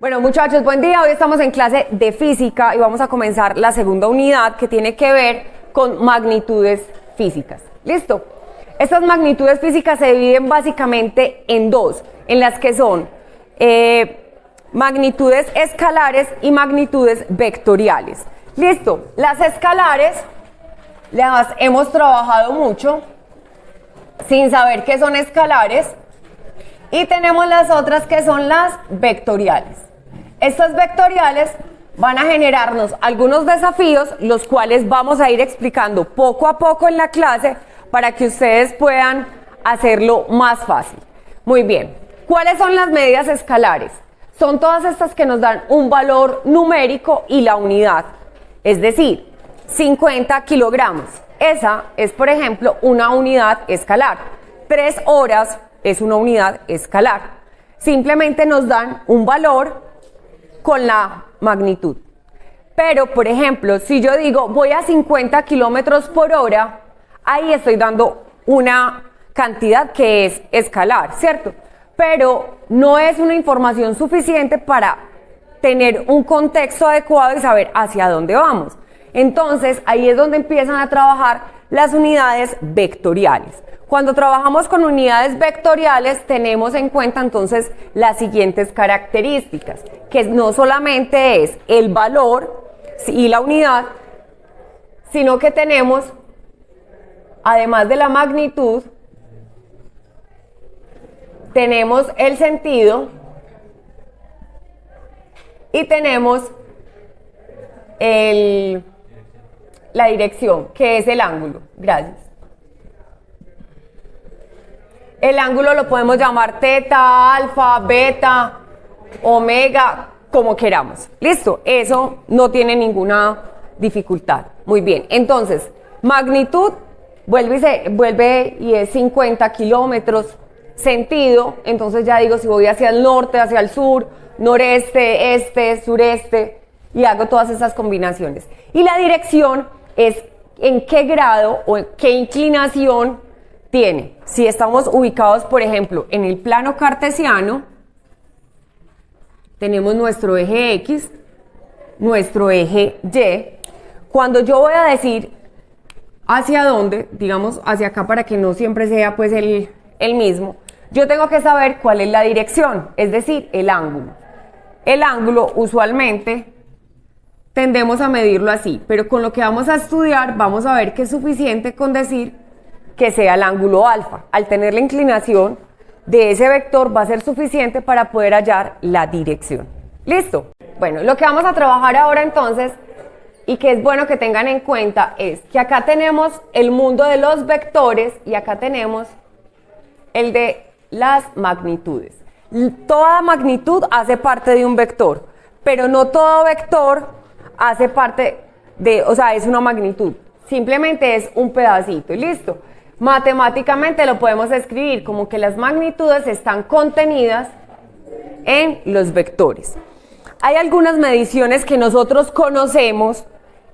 Bueno, muchachos, buen día. Hoy estamos en clase de física y vamos a comenzar la segunda unidad que tiene que ver con magnitudes físicas. ¿Listo? Estas magnitudes físicas se dividen básicamente en dos, en las que son magnitudes escalares y magnitudes vectoriales. ¿Listo? Las escalares las hemos trabajado mucho sin saber qué son escalares y tenemos las otras que son las vectoriales. Estas vectoriales van a generarnos algunos desafíos, los cuales vamos a ir explicando poco a poco en la clase para que ustedes puedan hacerlo más fácil. Muy bien, ¿cuáles son las medidas escalares? Son todas estas que nos dan un valor numérico y la unidad, es decir, 50 kilogramos. Esa es, por ejemplo, una unidad escalar. 3 horas es una unidad escalar. Simplemente nos dan un valor con la magnitud. Pero, por ejemplo, si yo digo voy a 50 kilómetros por hora, ahí estoy dando una cantidad que es escalar, ¿cierto? Pero no es una información suficiente para tener un contexto adecuado y saber hacia dónde vamos. Entonces, ahí es donde empiezan a trabajar las unidades vectoriales. Cuando trabajamos con unidades vectoriales tenemos en cuenta entonces las siguientes características, que no solamente es el valor y la unidad, sino que tenemos, además de la magnitud, tenemos el sentido y tenemos la dirección, que es el ángulo. Gracias. El ángulo lo podemos llamar teta, alfa, beta, omega, como queramos. ¿Listo? Eso no tiene ninguna dificultad. Muy bien. Entonces, magnitud vuelve y es 50 kilómetros. Sentido, entonces ya digo si voy hacia el norte, hacia el sur, noreste, este, sureste, y hago todas esas combinaciones. Y la dirección es en qué grado o en qué inclinación tiene. Si estamos ubicados, por ejemplo, en el plano cartesiano, tenemos nuestro eje X, nuestro eje Y. Cuando yo voy a decir hacia dónde, digamos hacia acá para que no siempre sea pues el mismo, yo tengo que saber cuál es la dirección, es decir, el ángulo. El ángulo usualmente tendemos a medirlo así, pero con lo que vamos a estudiar vamos a ver que es suficiente con decir que sea el ángulo alfa. Al tener la inclinación de ese vector va a ser suficiente para poder hallar la dirección. ¿Listo? Bueno, lo que vamos a trabajar ahora entonces, y que es bueno que tengan en cuenta, es que acá tenemos el mundo de los vectores y acá tenemos el de las magnitudes. Toda magnitud hace parte de un vector, pero no todo vector hace parte de, o sea, es una magnitud. Simplemente es un pedacito y listo. Matemáticamente lo podemos escribir como que las magnitudes están contenidas en los vectores. Hay algunas mediciones que nosotros conocemos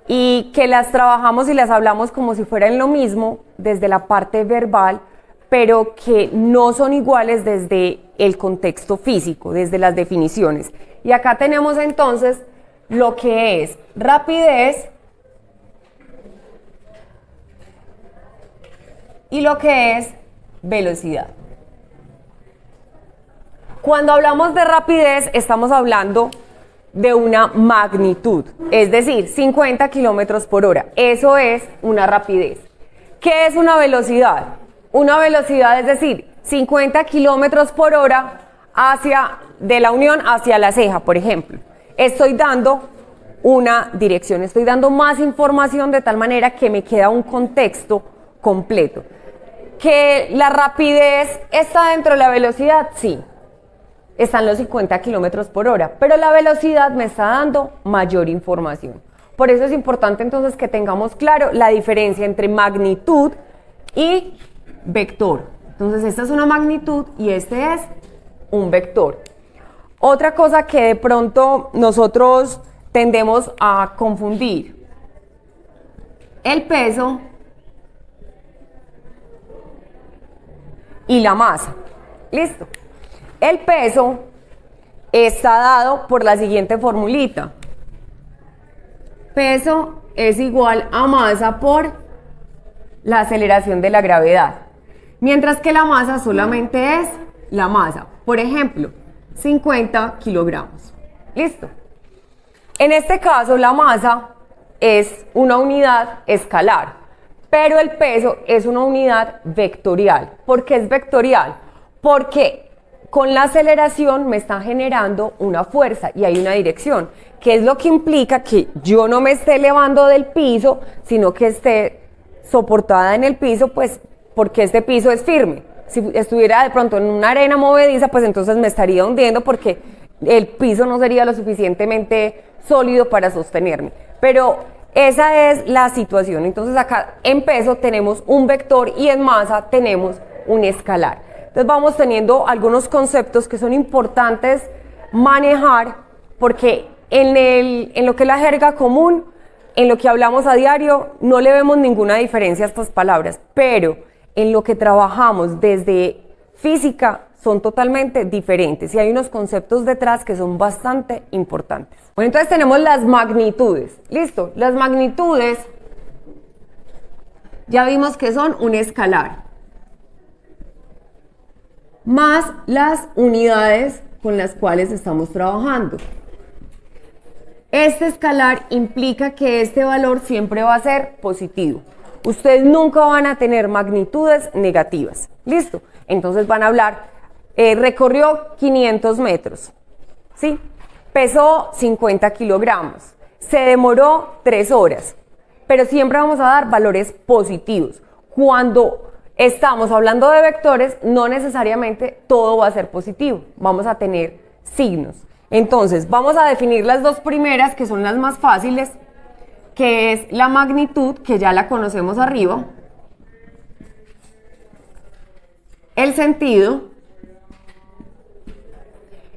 y que las trabajamos y las hablamos como si fueran lo mismo desde la parte verbal, pero que no son iguales desde el contexto físico, desde las definiciones. Y acá tenemos entonces lo que es rapidez y lo que es velocidad. Cuando hablamos de rapidez estamos hablando de una magnitud, es decir, 50 kilómetros por hora. Eso es una rapidez. ¿Qué es una velocidad? Una velocidad es decir, 50 kilómetros por hora de la unión hacia la ceja, por ejemplo. Estoy dando una dirección, estoy dando más información de tal manera que me queda un contexto completo. ¿Que la rapidez está dentro de la velocidad? Sí, están los 50 kilómetros por hora, pero la velocidad me está dando mayor información. Por eso es importante entonces que tengamos claro la diferencia entre magnitud y vector. Entonces esta es una magnitud y este es un vector. Otra cosa que de pronto nosotros tendemos a confundir: el peso y la masa. Listo. El peso está dado por la siguiente formulita. Peso es igual a masa por la aceleración de la gravedad. Mientras que la masa solamente es la masa. Por ejemplo, 50 kilogramos. ¿Listo? En este caso, la masa es una unidad escalar, pero el peso es una unidad vectorial. ¿Por qué es vectorial? Porque con la aceleración me está generando una fuerza y hay una dirección, que es lo que implica que yo no me esté elevando del piso, sino que esté soportada en el piso, pues porque este piso es firme. Si estuviera de pronto en una arena movediza, pues entonces me estaría hundiendo porque el piso no sería lo suficientemente sólido para sostenerme. Pero esa es la situación. Entonces acá en peso tenemos un vector y en masa tenemos un escalar. Entonces vamos teniendo algunos conceptos que son importantes manejar porque en lo que es la jerga común, en lo que hablamos a diario, no le vemos ninguna diferencia a estas palabras, pero en lo que trabajamos desde física son totalmente diferentes y hay unos conceptos detrás que son bastante importantes. Bueno, entonces tenemos las magnitudes. Listo, las magnitudes ya vimos que son un escalar más las unidades con las cuales estamos trabajando. Este escalar implica que este valor siempre va a ser positivo. Ustedes nunca van a tener magnitudes negativas. ¿Listo? Entonces van a hablar, recorrió 500 metros, ¿sí? Pesó 50 kilogramos, se demoró 3 horas, pero siempre vamos a dar valores positivos. Cuando estamos hablando de vectores, no necesariamente todo va a ser positivo, vamos a tener signos. Entonces, vamos a definir las dos primeras, que son las más fáciles, que es la magnitud, que ya la conocemos arriba, el sentido,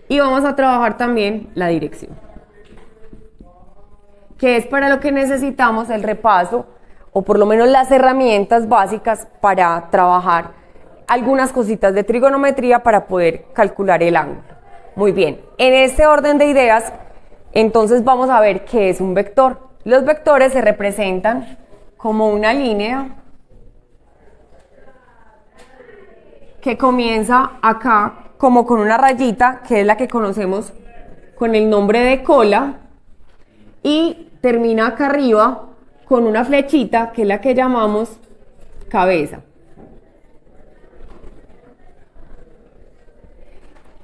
y vamos a trabajar también la dirección, que es para lo que necesitamos el repaso, o por lo menos las herramientas básicas para trabajar algunas cositas de trigonometría para poder calcular el ángulo. Muy bien, en este orden de ideas, entonces vamos a ver qué es un vector. Los vectores se representan como una línea que comienza acá como con una rayita, que es la que conocemos con el nombre de cola, y termina acá arriba con una flechita, que es la que llamamos cabeza.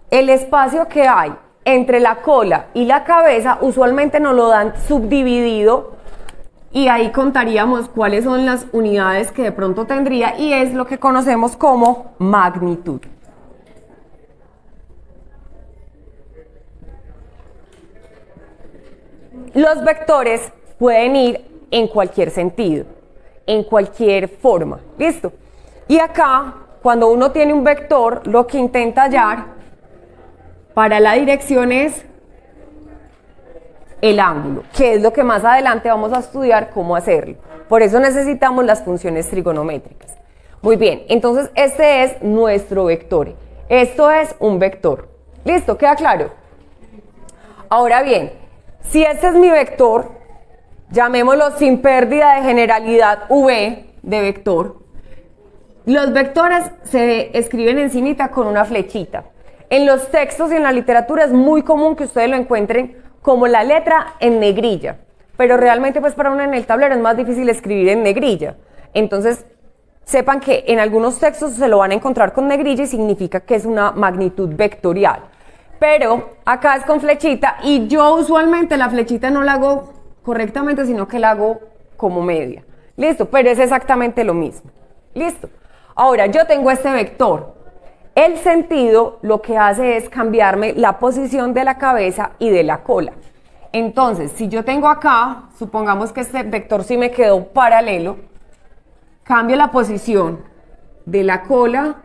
El espacio que hay entre la cola y la cabeza usualmente nos lo dan subdividido y ahí contaríamos cuáles son las unidades que de pronto tendría y es lo que conocemos como magnitud. Los vectores pueden ir en cualquier sentido, en cualquier forma, ¿listo? Y acá, cuando uno tiene un vector, lo que intenta hallar para la dirección es el ángulo, que es lo que más adelante vamos a estudiar cómo hacerlo. Por eso necesitamos las funciones trigonométricas. Muy bien, entonces este es nuestro vector. Esto es un vector. ¿Listo? ¿Queda claro? Ahora bien, si este es mi vector, llamémoslo sin pérdida de generalidad V de vector. Los vectores se escriben encimita con una flechita. En los textos y en la literatura es muy común que ustedes lo encuentren como la letra en negrilla, pero realmente pues para uno en el tablero es más difícil escribir en negrilla. Entonces sepan que en algunos textos se lo van a encontrar con negrilla y significa que es una magnitud vectorial. Pero acá es con flechita y yo usualmente la flechita no la hago correctamente, sino que la hago como media. ¿Listo? Pero es exactamente lo mismo. ¿Listo? Ahora yo tengo este vector. El sentido lo que hace es cambiarme la posición de la cabeza y de la cola. Entonces, si yo tengo acá, supongamos que este vector sí me quedó paralelo, cambio la posición de la cola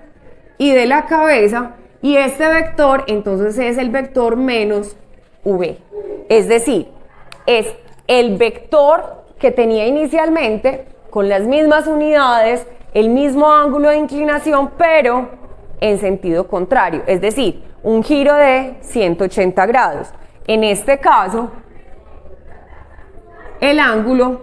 y de la cabeza y este vector entonces es el vector menos V. Es decir, es el vector que tenía inicialmente con las mismas unidades, el mismo ángulo de inclinación, pero en sentido contrario, es decir, un giro de 180 grados. En este caso, el ángulo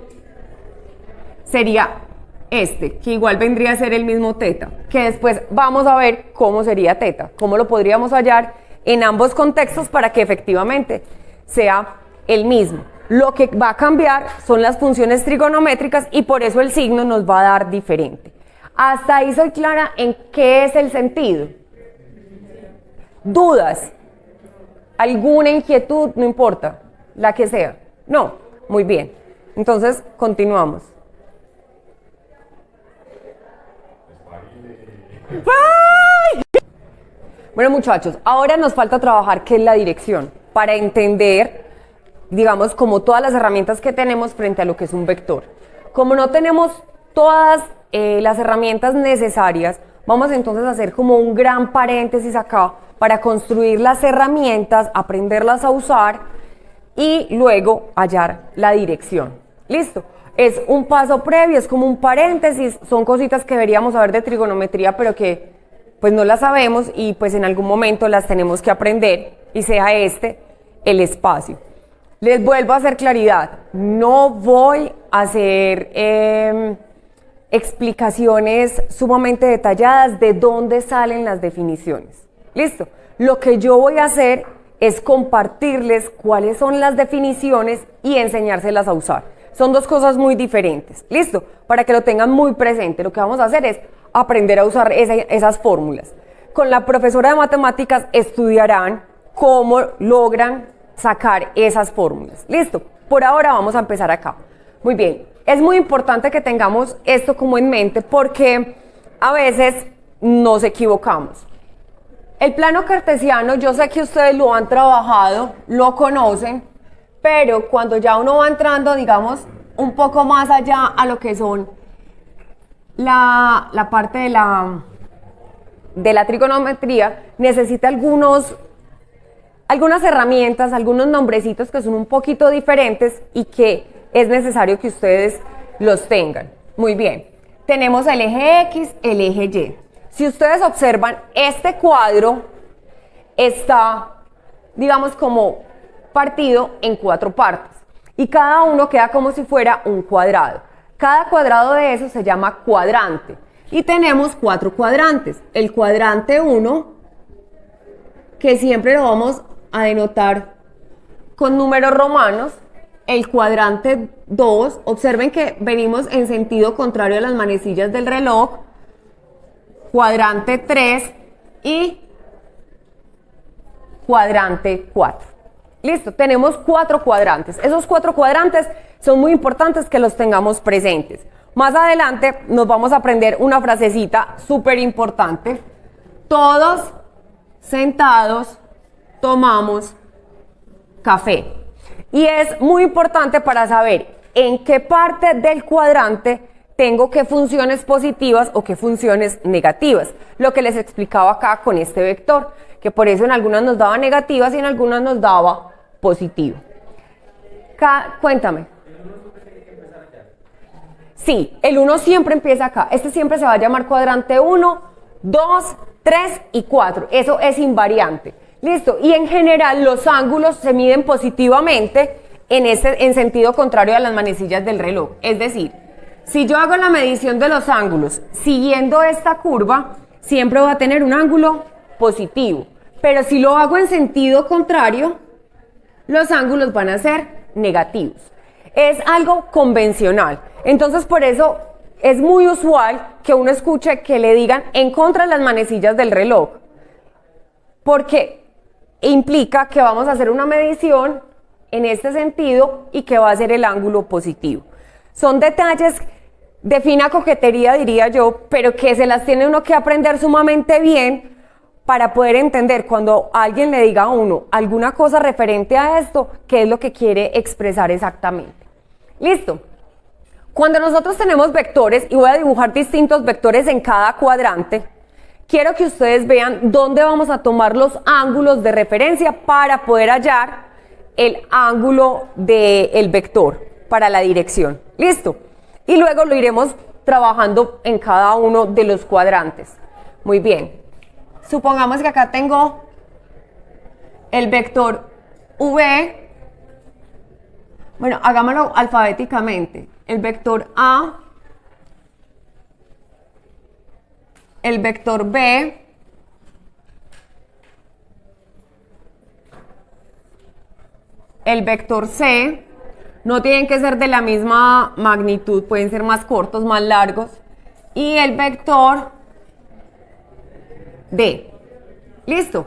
sería este, que igual vendría a ser el mismo teta, que después vamos a ver cómo sería teta, cómo lo podríamos hallar en ambos contextos para que efectivamente sea el mismo. Lo que va a cambiar son las funciones trigonométricas y por eso el signo nos va a dar diferente. Hasta ahí soy clara en qué es el sentido. ¿Dudas? ¿Alguna inquietud? No importa, la que sea. No, muy bien. Entonces, continuamos. ¡Ay! Bueno, muchachos, ahora nos falta trabajar qué es la dirección para entender, digamos, como todas las herramientas que tenemos frente a lo que es un vector. Como no tenemos todas las herramientas necesarias, vamos entonces a hacer como un gran paréntesis acá para construir las herramientas, aprenderlas a usar y luego hallar la dirección. ¿Listo? Es un paso previo, es como un paréntesis, son cositas que deberíamos saber de trigonometría, pero que pues no las sabemos y pues en algún momento las tenemos que aprender y sea este el espacio. Les vuelvo a hacer claridad, no voy a hacer explicaciones sumamente detalladas de dónde salen las definiciones. ¿Listo? Lo que yo voy a hacer es compartirles cuáles son las definiciones y enseñárselas a usar. Son dos cosas muy diferentes. ¿Listo? Para que lo tengan muy presente, lo que vamos a hacer es aprender a usar esas fórmulas. Con la profesora de matemáticas estudiarán cómo logran sacar esas fórmulas. ¿Listo? Por ahora vamos a empezar acá. Muy bien. Es muy importante que tengamos esto como en mente porque a veces nos equivocamos. El plano cartesiano, yo sé que ustedes lo han trabajado, lo conocen, pero cuando ya uno va entrando, digamos, un poco más allá a lo que son la parte de la trigonometría, necesita algunas herramientas, algunos nombrecitos que son un poquito diferentes y que es necesario que ustedes los tengan. Muy bien, tenemos el eje X, el eje Y. Si ustedes observan, este cuadro está, digamos, como partido en 4 partes y cada uno queda como si fuera un cuadrado. Cada cuadrado de eso se llama cuadrante y tenemos 4 cuadrantes. El cuadrante 1, que siempre lo vamos a denotar con números romanos. El cuadrante 2, observen que venimos en sentido contrario a las manecillas del reloj. Cuadrante 3 y cuadrante 4. Listo, tenemos 4 cuadrantes. Esos 4 cuadrantes son muy importantes que los tengamos presentes. Más adelante nos vamos a aprender una frasecita súper importante. Todos sentados tomamos café. Y es muy importante para saber en qué parte del cuadrante tengo qué funciones positivas o qué funciones negativas. Lo que les explicaba acá con este vector, que por eso en algunas nos daba negativas y en algunas nos daba positivo. Cuéntame. Sí, el 1 siempre empieza acá. Este siempre se va a llamar cuadrante 1, 2, 3 y 4. Eso es invariante. Listo. Y en general los ángulos se miden positivamente en sentido contrario a las manecillas del reloj. Es decir, si yo hago la medición de los ángulos siguiendo esta curva, siempre voy a tener un ángulo positivo. Pero si lo hago en sentido contrario, los ángulos van a ser negativos. Es algo convencional. Entonces, por eso es muy usual que uno escuche que le digan en contra de las manecillas del reloj. Porque implica que vamos a hacer una medición en este sentido y que va a ser el ángulo positivo. Son detalles de fina coquetería, diría yo, pero que se las tiene uno que aprender sumamente bien para poder entender cuando alguien le diga a uno alguna cosa referente a esto, qué es lo que quiere expresar exactamente. ¿Listo? Cuando nosotros tenemos vectores, y voy a dibujar distintos vectores en cada cuadrante, quiero que ustedes vean dónde vamos a tomar los ángulos de referencia para poder hallar el ángulo del vector para la dirección. ¿Listo? Y luego lo iremos trabajando en cada uno de los cuadrantes. Muy bien. supongamos que acá tengo el vector V, bueno, hagámoslo alfabéticamente, el vector A, el vector B, el vector C, no tienen que ser de la misma magnitud, pueden ser más cortos, más largos, y el vector D. ¿Listo?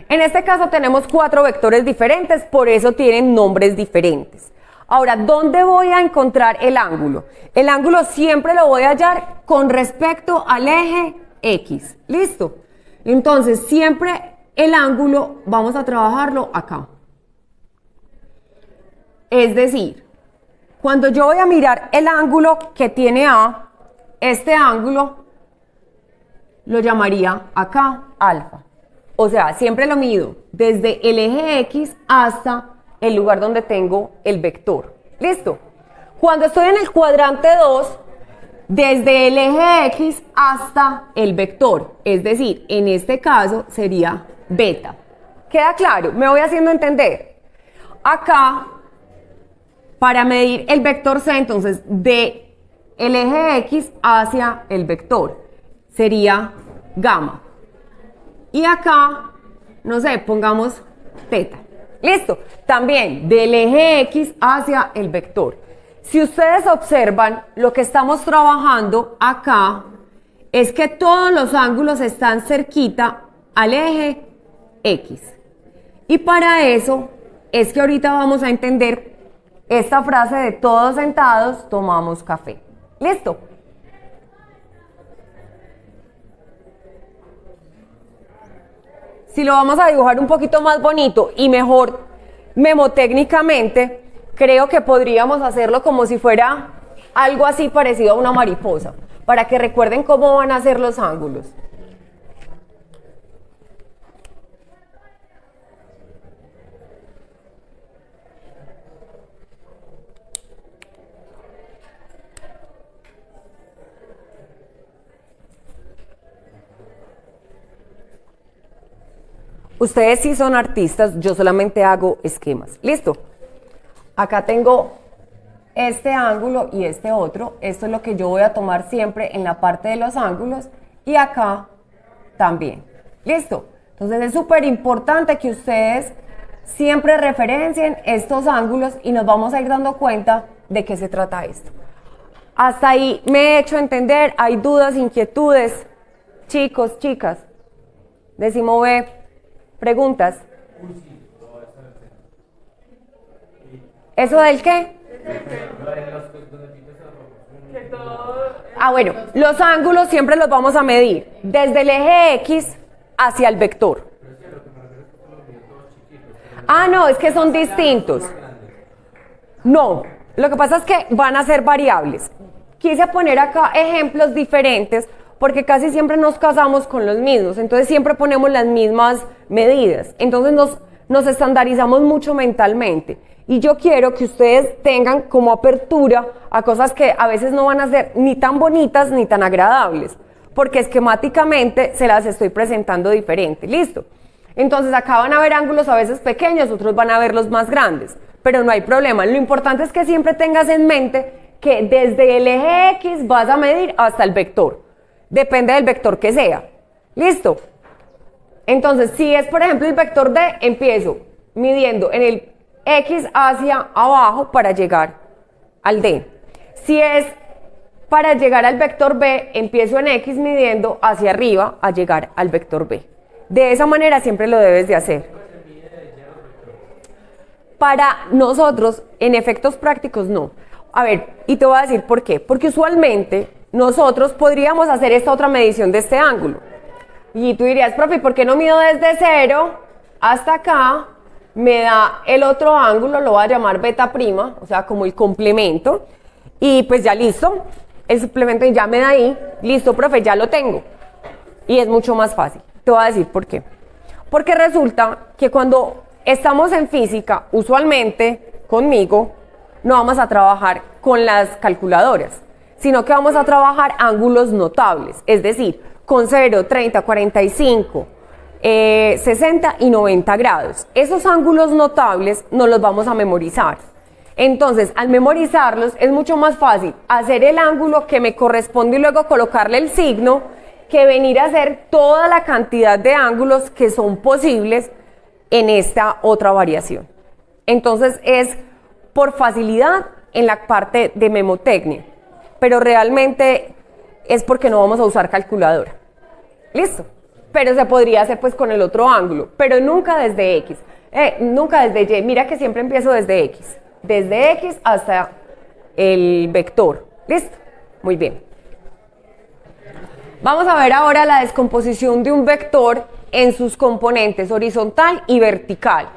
En este caso tenemos 4 vectores diferentes, por eso tienen nombres diferentes. Ahora, ¿dónde voy a encontrar el ángulo? El ángulo siempre lo voy a hallar con respecto al eje X. ¿Listo? Entonces, siempre el ángulo vamos a trabajarlo acá. Es decir, cuando yo voy a mirar el ángulo que tiene A, este ángulo lo llamaría acá alfa. O sea, siempre lo mido desde el eje X hasta el lugar donde tengo el vector. ¿Listo? Cuando estoy en el cuadrante 2, desde el eje X hasta el vector, es decir, en este caso sería beta. ¿Queda claro? Me voy haciendo entender. Acá, para medir el vector C, entonces, de el eje X hacia el vector, sería gamma. Y acá, no sé, pongamos teta. ¿Listo? También del eje X hacia el vector. Si ustedes observan, lo que estamos trabajando acá es que todos los ángulos están cerquita al eje X. Y para eso es que ahorita vamos a entender esta frase de todos sentados tomamos café. ¿Listo? Si lo vamos a dibujar un poquito más bonito y mejor memotécnicamente, creo que podríamos hacerlo como si fuera algo así parecido a una mariposa, para que recuerden cómo van a ser los ángulos. Ustedes sí son artistas, yo solamente hago esquemas. ¿Listo? Acá tengo este ángulo y este otro. Esto es lo que yo voy a tomar siempre en la parte de los ángulos y acá también. ¿Listo? Entonces es súper importante que ustedes siempre referencien estos ángulos y nos vamos a ir dando cuenta de qué se trata esto. Hasta ahí me he hecho entender. ¿Hay dudas, inquietudes? Chicos, chicas. Décimo B. ¿Preguntas? ¿Eso del qué? Ah, bueno, los ángulos siempre los vamos a medir desde el eje X hacia el vector. Ah, no, es que son distintos. No, lo que pasa es que van a ser variables. Quise poner acá ejemplos diferentes porque casi siempre nos casamos con los mismos, entonces siempre ponemos las mismas medidas, entonces nos estandarizamos mucho mentalmente. Y yo quiero que ustedes tengan como apertura a cosas que a veces no van a ser ni tan bonitas ni tan agradables, porque esquemáticamente se las estoy presentando diferente. ¿Listo? Entonces acá van a ver ángulos a veces pequeños, otros van a ver los más grandes, pero no hay problema. Lo importante es que siempre tengas en mente que desde el eje X vas a medir hasta el vector. Depende del vector que sea. ¿Listo? Entonces, si es por ejemplo el vector D, empiezo midiendo en el X hacia abajo para llegar al D. Si es para llegar al vector B, empiezo en X midiendo hacia arriba a llegar al vector B. De esa manera siempre lo debes de hacer. Para nosotros, en efectos prácticos, no. A ver, y te voy a decir por qué. Porque usualmente nosotros podríamos hacer esta otra medición de este ángulo. Y tú dirías, profe, ¿por qué no mido desde 0 hasta acá? Me da el otro ángulo, lo voy a llamar beta prima, o sea, como el complemento. Y pues ya listo, el suplemento ya me da ahí. Listo, profe, ya lo tengo. Y es mucho más fácil. Te voy a decir por qué. Porque resulta que cuando estamos en física, usualmente conmigo, no vamos a trabajar con las calculadoras, sino que vamos a trabajar ángulos notables, es decir, con 0, 30, 45, 60 y 90 grados. Esos ángulos notables no los vamos a memorizar. Entonces, al memorizarlos es mucho más fácil hacer el ángulo que me corresponde y luego colocarle el signo, que venir a hacer toda la cantidad de ángulos que son posibles en esta otra variación. Entonces, es por facilidad en la parte de memotecnia, pero realmente es porque no vamos a usar calculadora. ¿Listo? Pero se podría hacer pues con el otro ángulo, pero nunca desde X, nunca desde Y. Mira que siempre empiezo desde X. Desde X hasta el vector. ¿Listo? Muy bien. Vamos a ver ahora la descomposición de un vector en sus componentes horizontal y vertical.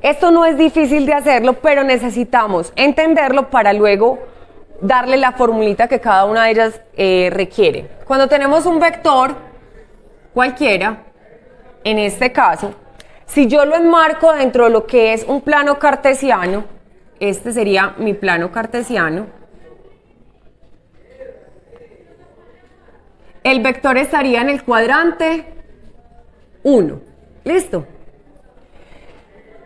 Esto no es difícil de hacerlo, pero necesitamos entenderlo para luego darle la formulita que cada una de ellas requiere. Cuando tenemos un vector cualquiera, en este caso, si yo lo enmarco dentro de lo que es un plano cartesiano, este sería mi plano cartesiano, el vector estaría en el cuadrante 1. ¿Listo?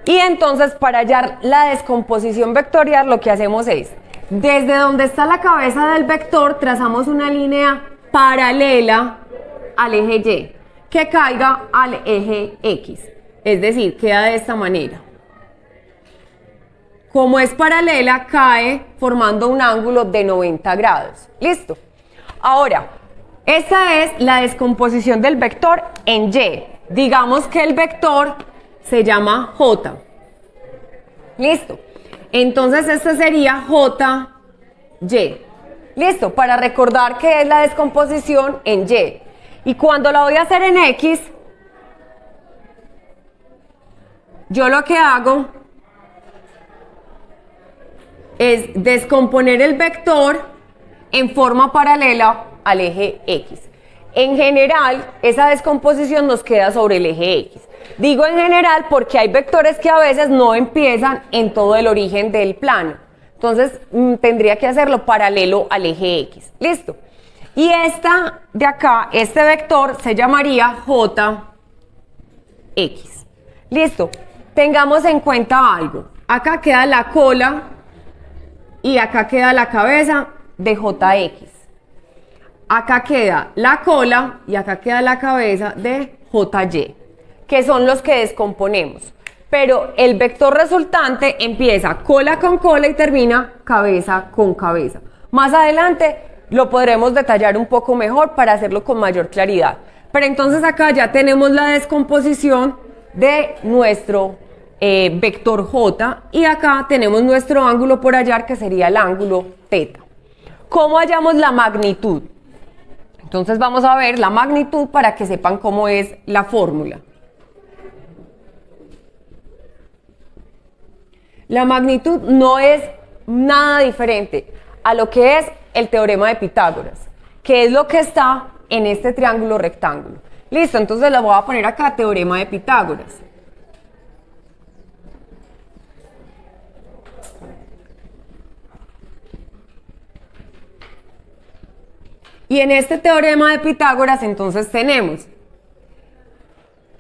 Y entonces para hallar la descomposición vectorial lo que hacemos es, desde donde está la cabeza del vector, trazamos una línea paralela al eje Y, que caiga al eje X. Es decir, queda de esta manera. Como es paralela, cae formando un ángulo de 90 grados. ¿Listo? Ahora, esta es la descomposición del vector en Y. Digamos que el vector se llama J. ¿Listo? Entonces este sería JY. ¿Listo? Para recordar que es la descomposición en Y. Y cuando la voy a hacer en X, yo lo que hago es descomponer el vector en forma paralela al eje X. En general, esa descomposición nos queda sobre el eje X. Digo en general porque hay vectores que a veces no empiezan en todo el origen del plano. Entonces, tendría que hacerlo paralelo al eje X. ¿Listo? Y esta de acá, este vector se llamaría JX. ¿Listo? Tengamos en cuenta algo. Acá queda la cola y acá queda la cabeza de JX. Acá queda la cola y acá queda la cabeza de JY, que son los que descomponemos. Pero el vector resultante empieza cola con cola y termina cabeza con cabeza. Más adelante lo podremos detallar un poco mejor para hacerlo con mayor claridad. Pero entonces acá ya tenemos la descomposición de nuestro vector J y acá tenemos nuestro ángulo por hallar, que sería el ángulo θ. ¿Cómo hallamos la magnitud? Entonces vamos a ver la magnitud para que sepan cómo es la fórmula. La magnitud no es nada diferente a lo que es el teorema de Pitágoras, que es lo que está en este triángulo rectángulo. Listo, entonces le voy a poner acá teorema de Pitágoras. Y en este teorema de Pitágoras entonces tenemos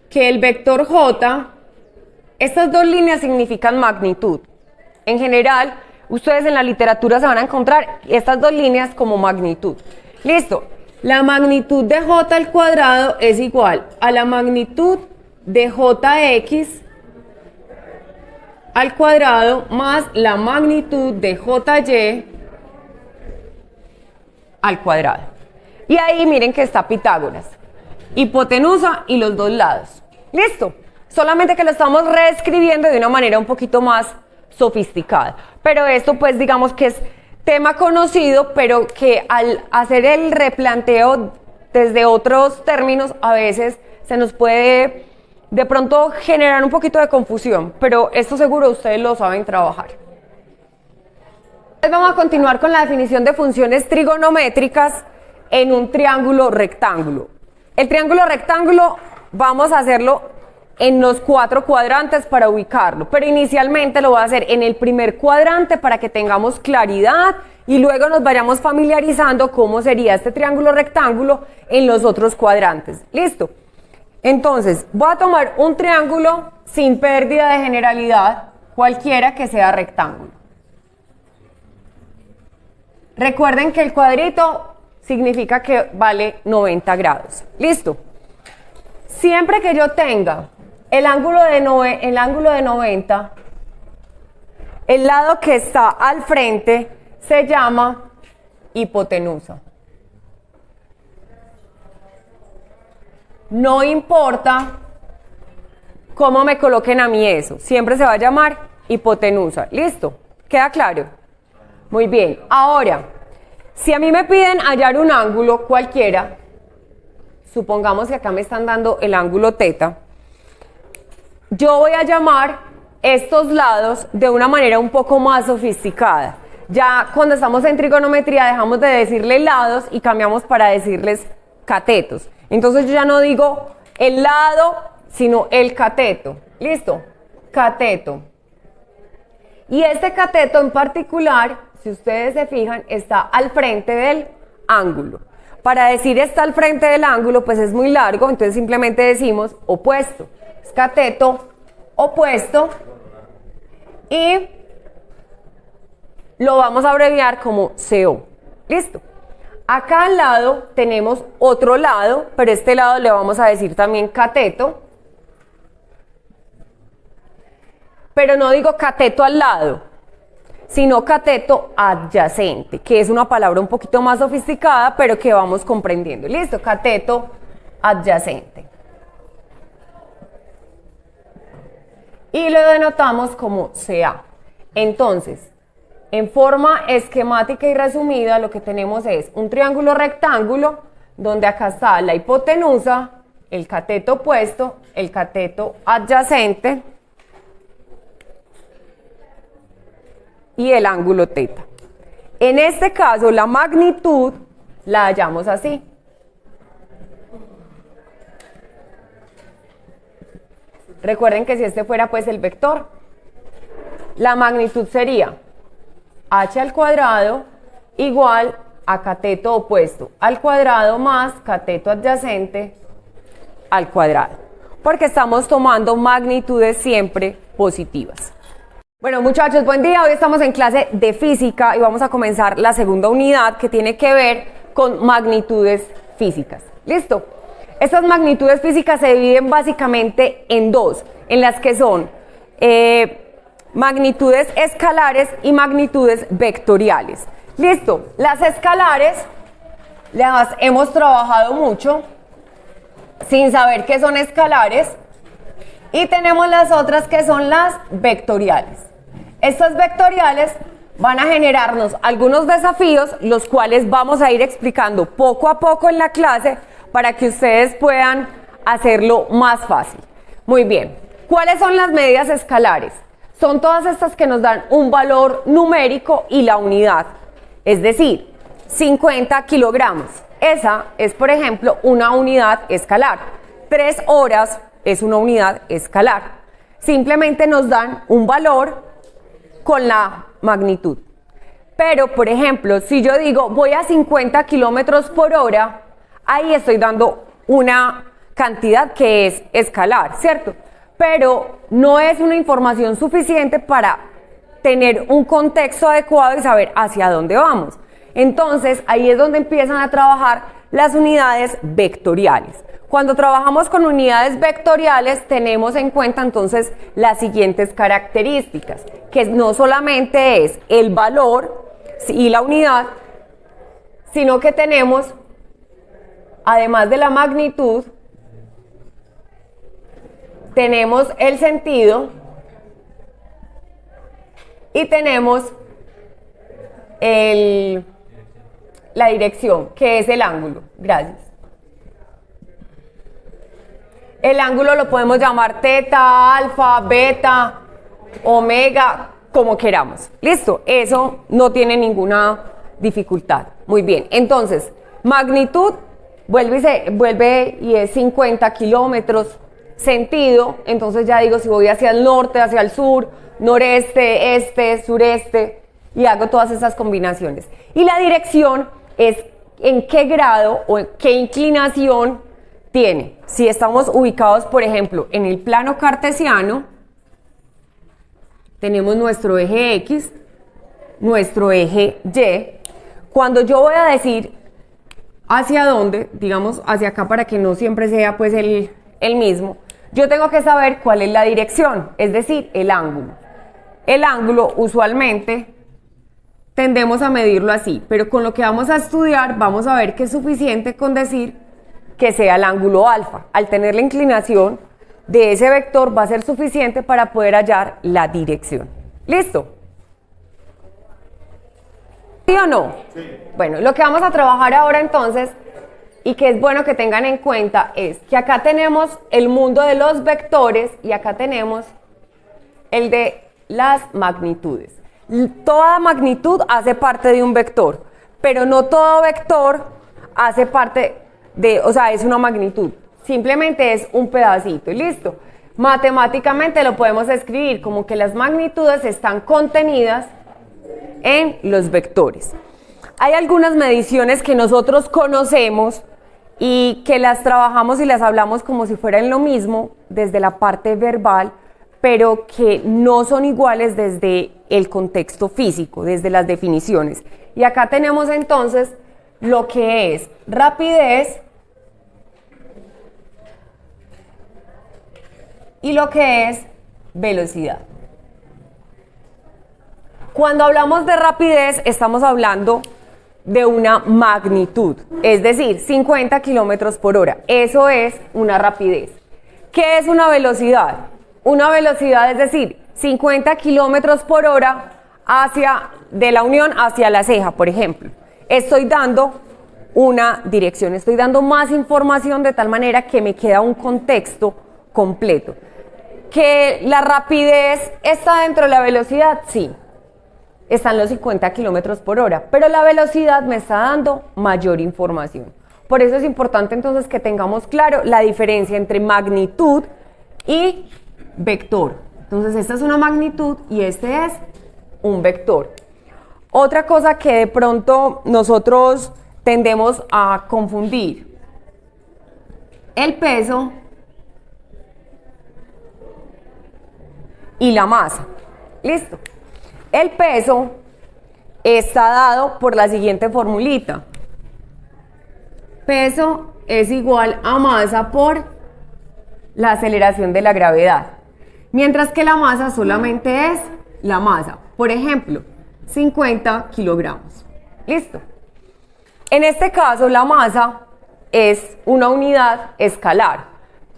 que el vector J, estas dos líneas significan magnitud. En general, ustedes en la literatura se van a encontrar estas dos líneas como magnitud. Listo, la magnitud de J al cuadrado es igual a la magnitud de JX al cuadrado más la magnitud de JY al cuadrado. Y ahí miren que está Pitágoras, hipotenusa y los dos lados. ¿Listo? Solamente que lo estamos reescribiendo de una manera un poquito más sofisticada. Pero esto pues digamos que es tema conocido, pero que al hacer el replanteo desde otros términos a veces se nos puede de pronto generar un poquito de confusión, pero esto seguro ustedes lo saben trabajar. Vamos a continuar con la definición de funciones trigonométricas en un triángulo rectángulo. El triángulo rectángulo vamos a hacerlo en los 4 cuadrantes para ubicarlo, pero inicialmente lo voy a hacer en el primer cuadrante para que tengamos claridad y luego nos vayamos familiarizando cómo sería este triángulo rectángulo en los otros cuadrantes. ¿Listo? Entonces, voy a tomar un triángulo sin pérdida de generalidad, cualquiera que sea rectángulo. Recuerden que el cuadrito significa que vale 90 grados. ¿Listo? Siempre que yo tenga el ángulo de 90, el lado que está al frente se llama hipotenusa. No importa cómo me coloquen a mí eso, siempre se va a llamar hipotenusa. ¿Listo? ¿Queda claro? Muy bien. Ahora, si a mí me piden hallar un ángulo cualquiera, supongamos que acá me están dando el ángulo teta, yo voy a llamar estos lados de una manera un poco más sofisticada. Ya cuando estamos en trigonometría dejamos de decirle lados y cambiamos para decirles catetos. Entonces yo ya no digo el lado, sino el cateto. ¿Listo? Cateto. Y este cateto en particular, si ustedes se fijan, está al frente del ángulo. Para decir está al frente del ángulo, pues es muy largo, entonces simplemente decimos opuesto. Es cateto opuesto y lo vamos a abreviar como CO. ¿Listo? Acá al lado tenemos otro lado, pero este lado le vamos a decir también cateto. Pero no digo cateto al lado, sino cateto adyacente, que es una palabra un poquito más sofisticada, pero que vamos comprendiendo. ¿Listo? Cateto adyacente. Y lo denotamos como CA. Entonces, en forma esquemática y resumida, lo que tenemos es un triángulo rectángulo, donde acá está la hipotenusa, el cateto opuesto, el cateto adyacente y el ángulo teta. En este caso, la magnitud la hallamos así. Recuerden que si este fuera pues el vector, la magnitud sería h al cuadrado igual a cateto opuesto al cuadrado más cateto adyacente al cuadrado, porque estamos tomando magnitudes siempre positivas. Bueno, muchachos, buen día. Hoy estamos en clase de física y vamos a comenzar la segunda unidad que tiene que ver con magnitudes físicas. ¿Listo? Estas magnitudes físicas se dividen básicamente en dos, en las que son magnitudes escalares y magnitudes vectoriales. Listo, las escalares las hemos trabajado mucho sin saber qué son escalares y tenemos las otras que son las vectoriales. Estas vectoriales van a generarnos algunos desafíos, los cuales vamos a ir explicando poco a poco en la clase para que ustedes puedan hacerlo más fácil. Muy bien, ¿cuáles son las medidas escalares? Son todas estas que nos dan un valor numérico y la unidad, es decir, 50 kilogramos. Esa es, por ejemplo, una unidad escalar. 3 horas es una unidad escalar. Simplemente nos dan un valor con la magnitud. Pero, por ejemplo, si yo digo voy a 50 kilómetros por hora, ahí estoy dando una cantidad que es escalar, ¿cierto? Pero no es una información suficiente para tener un contexto adecuado y saber hacia dónde vamos. Entonces, ahí es donde empiezan a trabajar las unidades vectoriales. Cuando trabajamos con unidades vectoriales, tenemos en cuenta entonces las siguientes características, que no solamente es el valor y la unidad, sino que tenemos, además de la magnitud, tenemos el sentido y tenemos la dirección, que es el ángulo. Gracias. El ángulo lo podemos llamar teta, alfa, beta, omega, como queramos. ¿Listo? Eso no tiene ninguna dificultad. Muy bien. Entonces, magnitud vuelve y es 50 kilómetros. Sentido, entonces ya digo si voy hacia el norte, hacia el sur, noreste, este, sureste, y hago todas esas combinaciones. Y la dirección es en qué grado o en qué inclinación tiene, si estamos ubicados, por ejemplo, en el plano cartesiano, tenemos nuestro eje X, nuestro eje Y. Cuando yo voy a decir hacia dónde, digamos hacia acá para que no siempre sea pues el mismo, yo tengo que saber cuál es la dirección, es decir, el ángulo. El ángulo usualmente tendemos a medirlo así, pero con lo que vamos a estudiar vamos a ver que es suficiente con decir que sea el ángulo alfa. Al tener la inclinación de ese vector va a ser suficiente para poder hallar la dirección. ¿Listo? ¿Sí o no? Sí. Bueno, lo que vamos a trabajar ahora entonces, y que es bueno que tengan en cuenta, es que acá tenemos el mundo de los vectores y acá tenemos el de las magnitudes. Toda magnitud hace parte de un vector, pero no todo vector hace parte de, o sea, es una magnitud. Simplemente es un pedacito y listo. Matemáticamente lo podemos escribir como que las magnitudes están contenidas en los vectores. Hay algunas mediciones que nosotros conocemos y que las trabajamos y las hablamos como si fueran lo mismo desde la parte verbal, pero que no son iguales desde el contexto físico, desde las definiciones. Y acá tenemos entonces lo que es rapidez y lo que es velocidad. Cuando hablamos de rapidez, estamos hablando de una magnitud, es decir, 50 kilómetros por hora. Eso es una rapidez. ¿Qué es una velocidad? Una velocidad es decir, 50 kilómetros por hora de la unión hacia la ceja, por ejemplo. Estoy dando una dirección, estoy dando más información de tal manera que me queda un contexto completo. ¿Que la rapidez está dentro de la velocidad? Sí. Están los 50 kilómetros por hora, pero la velocidad me está dando mayor información. Por eso es importante entonces que tengamos claro la diferencia entre magnitud y vector. Entonces esta es una magnitud y este es un vector. Otra cosa que de pronto nosotros tendemos a confundir: el peso y la masa. Listo. El peso está dado por la siguiente formulita. Peso es igual a masa por la aceleración de la gravedad. Mientras que la masa solamente es la masa. Por ejemplo, 50 kilogramos. Listo. En este caso, la masa es una unidad escalar,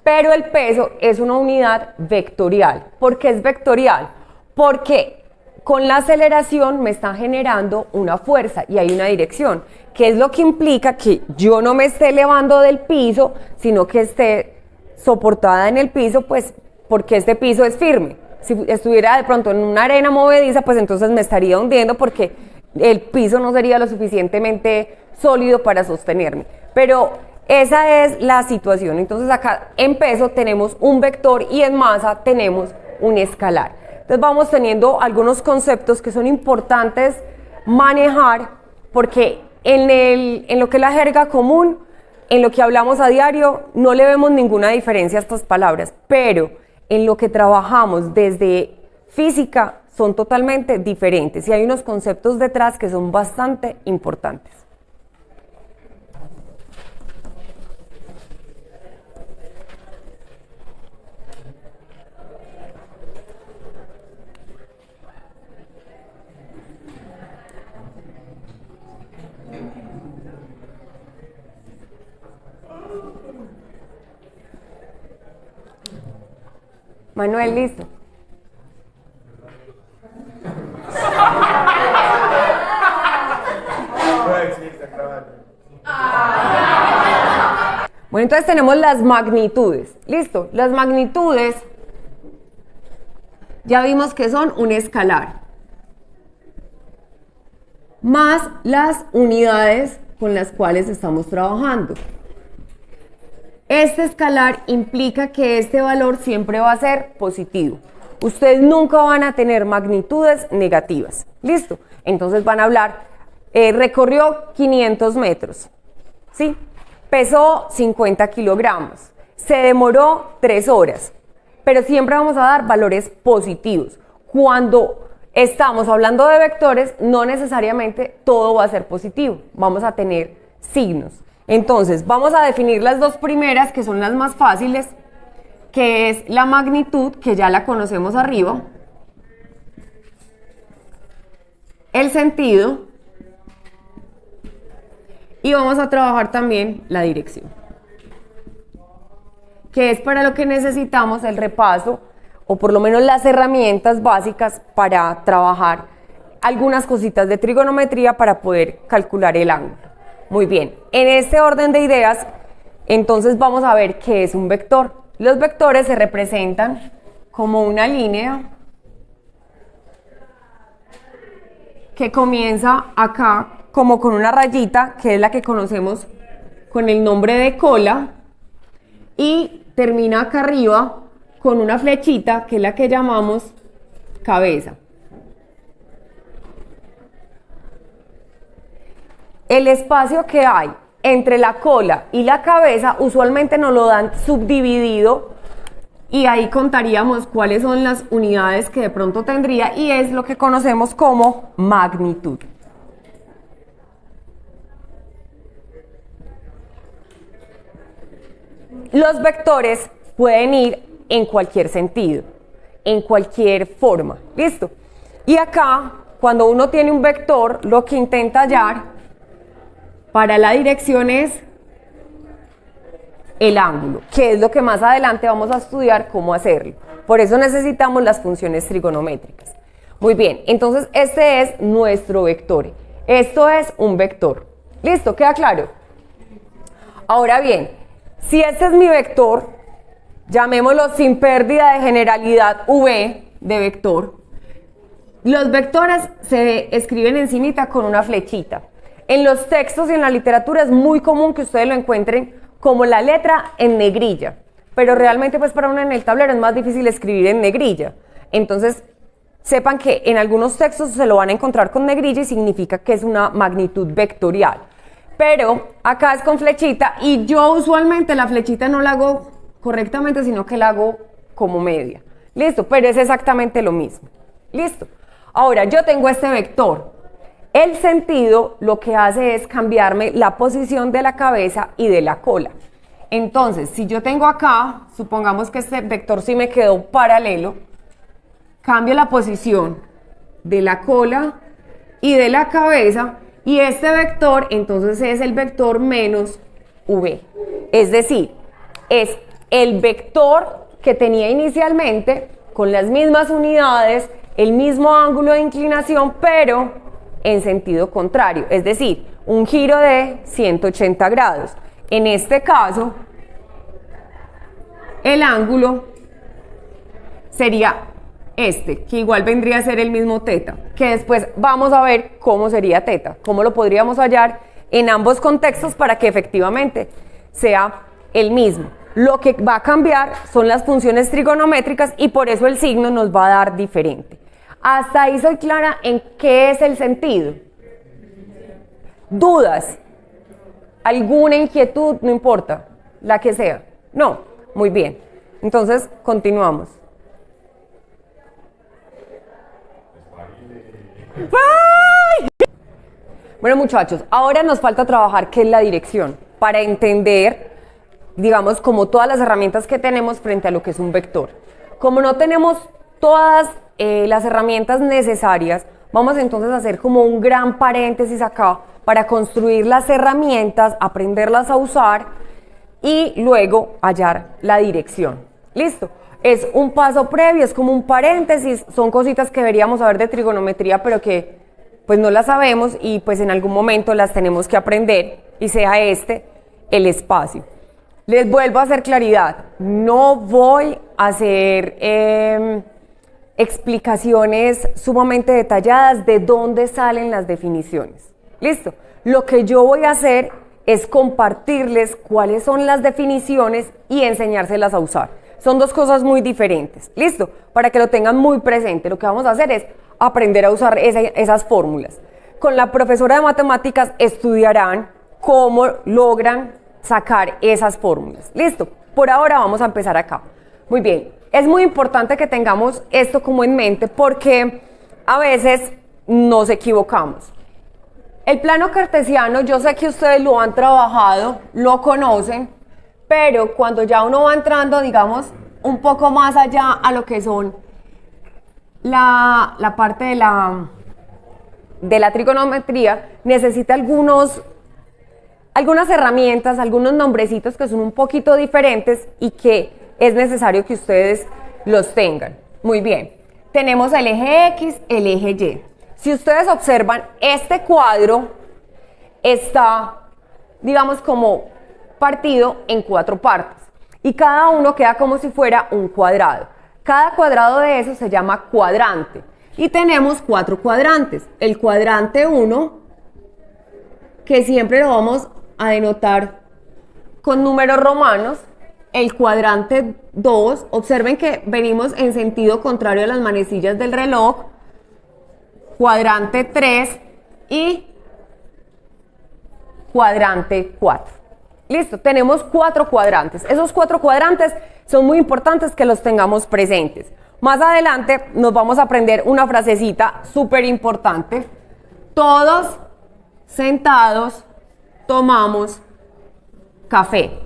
pero el peso es una unidad vectorial. ¿Por qué es vectorial? Porque con la aceleración me está generando una fuerza y hay una dirección, que es lo que implica que yo no me esté elevando del piso, sino que esté soportada en el piso, pues porque este piso es firme. Si estuviera de pronto en una arena movediza, pues entonces me estaría hundiendo porque el piso no sería lo suficientemente sólido para sostenerme. Pero esa es la situación. Entonces acá en peso tenemos un vector y en masa tenemos un escalar. Entonces vamos teniendo algunos conceptos que son importantes manejar, porque en lo que es la jerga común, en lo que hablamos a diario, no le vemos ninguna diferencia a estas palabras, pero en lo que trabajamos desde física son totalmente diferentes y hay unos conceptos detrás que son bastante importantes. Manuel, listo. Bueno, entonces tenemos las magnitudes. Listo, las magnitudes ya vimos que son un escalar más las unidades con las cuales estamos trabajando. Este escalar implica que este valor siempre va a ser positivo. Ustedes nunca van a tener magnitudes negativas. ¿Listo? Entonces van a hablar, recorrió 500 metros. ¿Sí? pesó 50 kilogramos, se demoró 3 horas, pero siempre vamos a dar valores positivos. Cuando estamos hablando de vectores, no necesariamente todo va a ser positivo, vamos a tener signos. Entonces, vamos a definir las dos primeras, que son las más fáciles, que es la magnitud, que ya la conocemos arriba, el sentido, y vamos a trabajar también la dirección, que es para lo que necesitamos el repaso, o por lo menos las herramientas básicas para trabajar algunas cositas de trigonometría para poder calcular el ángulo. Muy bien, en este orden de ideas, entonces vamos a ver qué es un vector. Los vectores se representan como una línea que comienza acá como con una rayita, que es la que conocemos con el nombre de cola, y termina acá arriba con una flechita, que es la que llamamos cabeza. El espacio que hay entre la cola y la cabeza usualmente nos lo dan subdividido, y ahí contaríamos cuáles son las unidades que de pronto tendría, y es lo que conocemos como magnitud. Los vectores pueden ir en cualquier sentido, en cualquier forma, ¿listo? Y acá, cuando uno tiene un vector, lo que intenta hallar para la dirección es el ángulo, que es lo que más adelante vamos a estudiar cómo hacerlo. Por eso necesitamos las funciones trigonométricas. Muy bien, entonces este es nuestro vector. Esto es un vector. ¿Listo? ¿Queda claro? Ahora bien, si este es mi vector, llamémoslo sin pérdida de generalidad V de vector, los vectores se escriben encimita con una flechita. En los textos y en la literatura es muy común que ustedes lo encuentren como la letra en negrilla, pero realmente pues para uno en el tablero es más difícil escribir en negrilla. Entonces sepan que en algunos textos se lo van a encontrar con negrilla y significa que es una magnitud vectorial. Pero acá es con flechita, y yo usualmente la flechita no la hago correctamente, sino que la hago como media. Listo, pero es exactamente lo mismo. Listo. Ahora yo tengo este vector. El sentido lo que hace es cambiarme la posición de la cabeza y de la cola. Entonces, si yo tengo acá, supongamos que este vector sí me quedó paralelo, cambio la posición de la cola y de la cabeza, y este vector entonces es el vector menos V. Es decir, es el vector que tenía inicialmente con las mismas unidades, el mismo ángulo de inclinación, pero en sentido contrario, es decir, un giro de 180 grados. En este caso, el ángulo sería este, que igual vendría a ser el mismo teta, que después vamos a ver cómo sería teta, cómo lo podríamos hallar en ambos contextos para que efectivamente sea el mismo. Lo que va a cambiar son las funciones trigonométricas, y por eso el signo nos va a dar diferente. Hasta ahí soy clara en qué es el sentido. ¿Dudas? ¿Alguna inquietud? No importa, la que sea. No, muy bien. Entonces, continuamos. ¡Ay! Bueno, muchachos, ahora nos falta trabajar qué es la dirección, para entender, digamos, como todas las herramientas que tenemos frente a lo que es un vector. Como no tenemos todas las herramientas necesarias, vamos entonces a hacer como un gran paréntesis acá para construir las herramientas, aprenderlas a usar y luego hallar la dirección. ¿Listo? Es un paso previo, es como un paréntesis, son cositas que deberíamos saber de trigonometría, pero que pues no las sabemos y pues en algún momento las tenemos que aprender, y sea este el espacio. Les vuelvo a hacer claridad, no voy a hacer explicaciones sumamente detalladas de dónde salen las definiciones. ¿Listo? Lo que yo voy a hacer es compartirles cuáles son las definiciones y enseñárselas a usar. Son dos cosas muy diferentes. ¿Listo? Para que lo tengan muy presente, lo que vamos a hacer es aprender a usar esas fórmulas. Con la profesora de matemáticas estudiarán cómo logran sacar esas fórmulas. Listo, por ahora vamos a empezar acá. Muy bien, es muy importante que tengamos esto como en mente porque a veces nos equivocamos. El plano cartesiano, yo sé que ustedes lo han trabajado, lo conocen, pero cuando ya uno va entrando, digamos, un poco más allá a lo que son la parte de la trigonometría, necesita algunas herramientas, algunos nombrecitos que son un poquito diferentes y que es necesario que ustedes los tengan. Muy bien, tenemos el eje X, el eje Y. Si ustedes observan, este cuadro está, digamos, como partido en 4 partes y cada uno queda como si fuera un cuadrado. Cada cuadrado de eso se llama cuadrante y tenemos 4 cuadrantes. El cuadrante 1, que siempre lo vamos a denotar con números romanos. El cuadrante 2, observen que venimos en sentido contrario a las manecillas del reloj. Cuadrante 3 y cuadrante 4. Listo, tenemos 4 cuadrantes. Esos 4 cuadrantes son muy importantes que los tengamos presentes. Más adelante nos vamos a aprender una frasecita súper importante. Todos sentados tomamos café.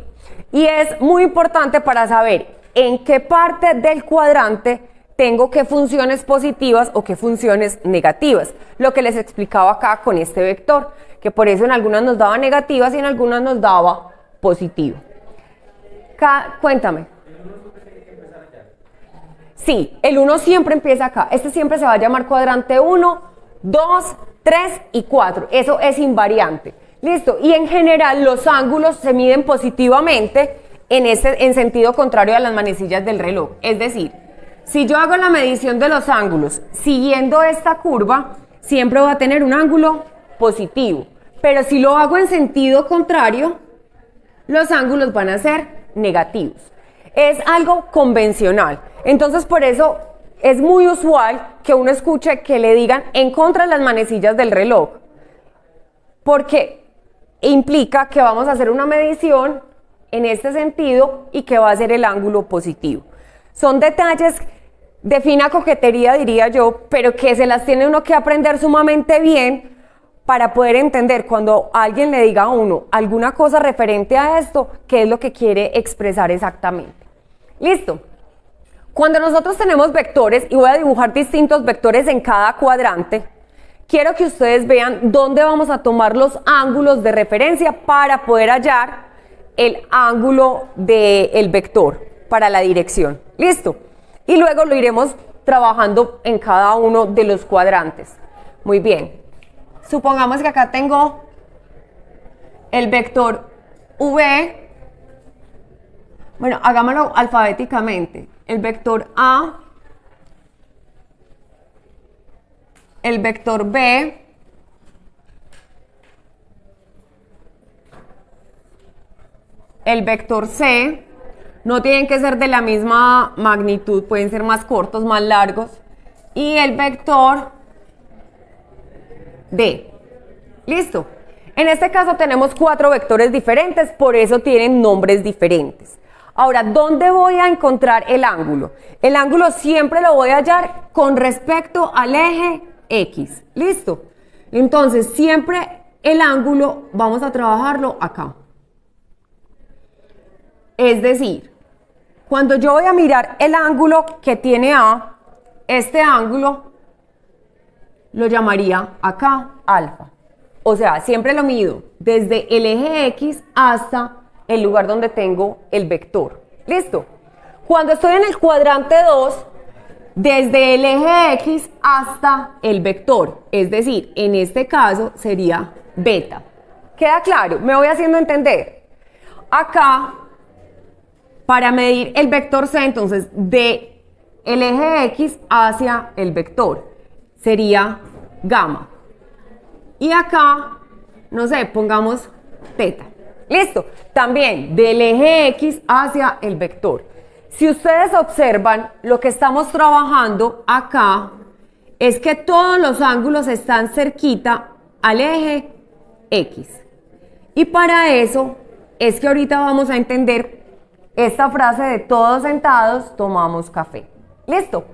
Y es muy importante para saber en qué parte del cuadrante tengo qué funciones positivas o qué funciones negativas. Lo que les explicaba acá con este vector, que por eso en algunas nos daba negativas y en algunas nos daba positivo. Cuéntame. Sí, el 1 siempre empieza acá. Este siempre se va a llamar cuadrante 1, 2, 3 y 4. Eso es invariante. Listo. Y en general los ángulos se miden positivamente en sentido contrario a las manecillas del reloj. Es decir, si yo hago la medición de los ángulos siguiendo esta curva, siempre voy a tener un ángulo positivo. Pero si lo hago en sentido contrario, los ángulos van a ser negativos. Es algo convencional. Entonces, por eso es muy usual que uno escuche que le digan en contra de las manecillas del reloj. Porque implica que vamos a hacer una medición en este sentido y que va a ser el ángulo positivo. Son detalles de fina coquetería, diría yo, pero que se las tiene uno que aprender sumamente bien para poder entender cuando alguien le diga a uno alguna cosa referente a esto, qué es lo que quiere expresar exactamente. ¿Listo? Cuando nosotros tenemos vectores, y voy a dibujar distintos vectores en cada cuadrante, quiero que ustedes vean dónde vamos a tomar los ángulos de referencia para poder hallar el ángulo del vector para la dirección. ¿Listo? Y luego lo iremos trabajando en cada uno de los cuadrantes. Muy bien. Supongamos que acá tengo el vector V. Bueno, hagámoslo alfabéticamente. El vector A, el vector B, el vector C. No tienen que ser de la misma magnitud, pueden ser más cortos, más largos. Y el vector D. ¿Listo? En este caso tenemos 4 vectores diferentes, por eso tienen nombres diferentes. Ahora, ¿dónde voy a encontrar el ángulo? El ángulo siempre lo voy a hallar con respecto al eje X. ¿Listo? Entonces, siempre el ángulo vamos a trabajarlo acá. Es decir, cuando yo voy a mirar el ángulo que tiene A, este ángulo lo llamaría acá alfa. O sea, siempre lo mido desde el eje X hasta el lugar donde tengo el vector. ¿Listo? Cuando estoy en el cuadrante 2, desde el eje X hasta el vector, es decir, en este caso sería beta. ¿Queda claro? ¿Me voy haciendo entender? Acá, para medir el vector C, entonces, de el eje X hacia el vector, sería gamma. Y acá, no sé, pongamos teta. ¿Listo? También del eje X hacia el vector. Si ustedes observan, lo que estamos trabajando acá es que todos los ángulos están cerquita al eje X. Y para eso es que ahorita vamos a entender esta frase de todos sentados tomamos café. ¿Listo?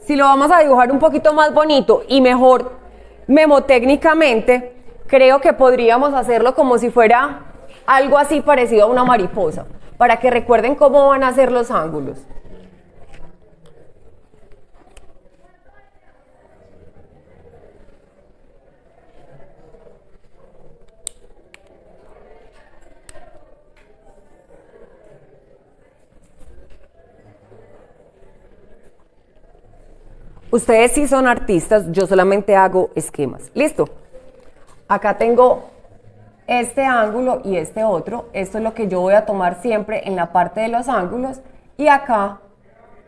Si lo vamos a dibujar un poquito más bonito y mejor memotécnicamente, creo que podríamos hacerlo como si fuera algo así parecido a una mariposa, para que recuerden cómo van a ser los ángulos. Ustedes sí son artistas, yo solamente hago esquemas. ¿Listo? Acá tengo este ángulo y este otro. Esto es lo que yo voy a tomar siempre en la parte de los ángulos y acá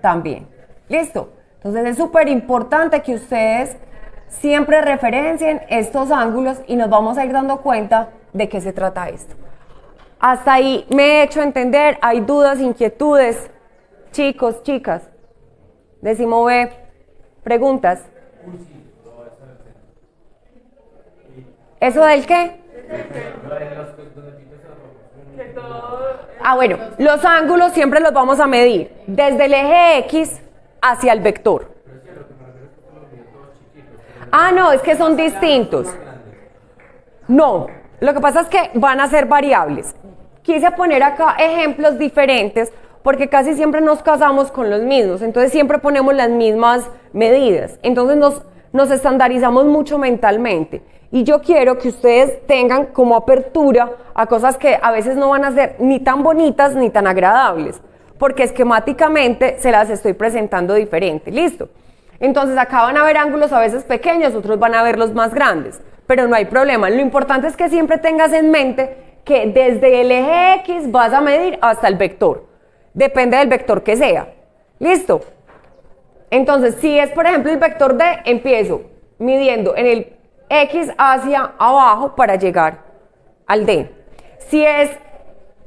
también. ¿Listo? Entonces es súper importante que ustedes siempre referencien estos ángulos y nos vamos a ir dando cuenta de qué se trata esto. Hasta ahí me he hecho entender. ¿Hay dudas, inquietudes? Chicos, chicas. Décimo B. ¿Preguntas? ¿Eso del qué? Bueno, los ángulos siempre los vamos a medir desde el eje X hacia el vector. No, es que son distintos. No, lo que pasa es que van a ser variables. Quise poner acá ejemplos diferentes porque casi siempre nos casamos con los mismos, entonces siempre ponemos las mismas medidas, entonces nos estandarizamos mucho mentalmente. Y yo quiero que ustedes tengan como apertura a cosas que a veces no van a ser ni tan bonitas ni tan agradables, porque esquemáticamente se las estoy presentando diferente. ¿Listo? Entonces acá van a ver ángulos a veces pequeños, otros van a ver los más grandes, pero no hay problema. Lo importante es que siempre tengas en mente que desde el eje X vas a medir hasta el vector. Depende del vector que sea. ¿Listo? Entonces, si es por ejemplo el vector D, empiezo midiendo en el X hacia abajo para llegar al D. Si es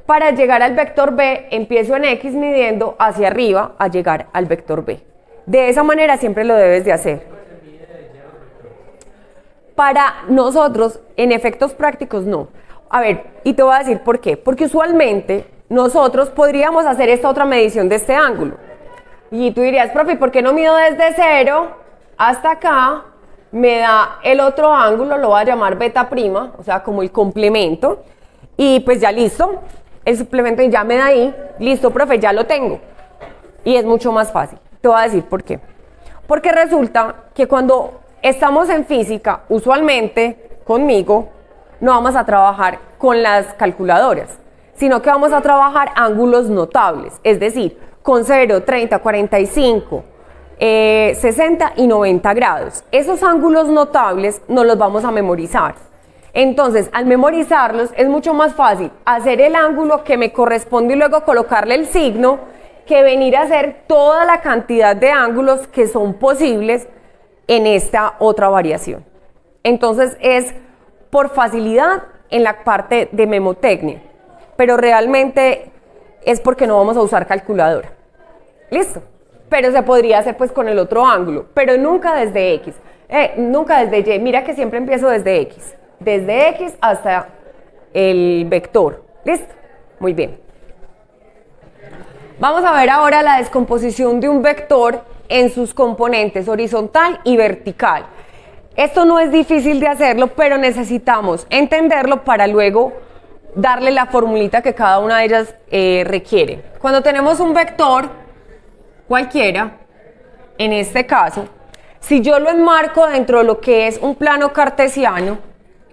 para llegar al vector B, empiezo en X midiendo hacia arriba a llegar al vector B. De esa manera siempre lo debes de hacer. Para nosotros, en efectos prácticos, no. A ver, y te voy a decir por qué. Porque usualmente nosotros podríamos hacer esta otra medición de este ángulo. Y tú dirías, profe, ¿por qué no mido desde 0 hasta acá? Me da el otro ángulo, lo voy a llamar beta prima, o sea, como el complemento. Y pues ya listo, el suplemento ya me da ahí. Listo, profe, ya lo tengo. Y es mucho más fácil. Te voy a decir por qué. Porque resulta que cuando estamos en física, usualmente conmigo, no vamos a trabajar con las calculadoras, sino que vamos a trabajar ángulos notables, es decir, con 0, 30, 45, 60 y 90 grados. Esos ángulos notables nos los vamos a memorizar. Entonces, al memorizarlos, es mucho más fácil hacer el ángulo que me corresponde y luego colocarle el signo, que venir a hacer toda la cantidad de ángulos que son posibles en esta otra variación. Entonces, es por facilidad en la parte de memotecnia, pero realmente es porque no vamos a usar calculadora. ¿Listo? Pero se podría hacer pues con el otro ángulo, pero nunca desde X, nunca desde Y. Mira que siempre empiezo desde X, desde X hasta el vector. ¿Listo? Muy bien. Vamos a ver ahora la descomposición de un vector en sus componentes horizontal y vertical. Esto no es difícil de hacerlo, pero necesitamos entenderlo para luego darle la formulita que cada una de ellas requiere. Cuando tenemos un vector cualquiera, en este caso, si yo lo enmarco dentro de lo que es un plano cartesiano,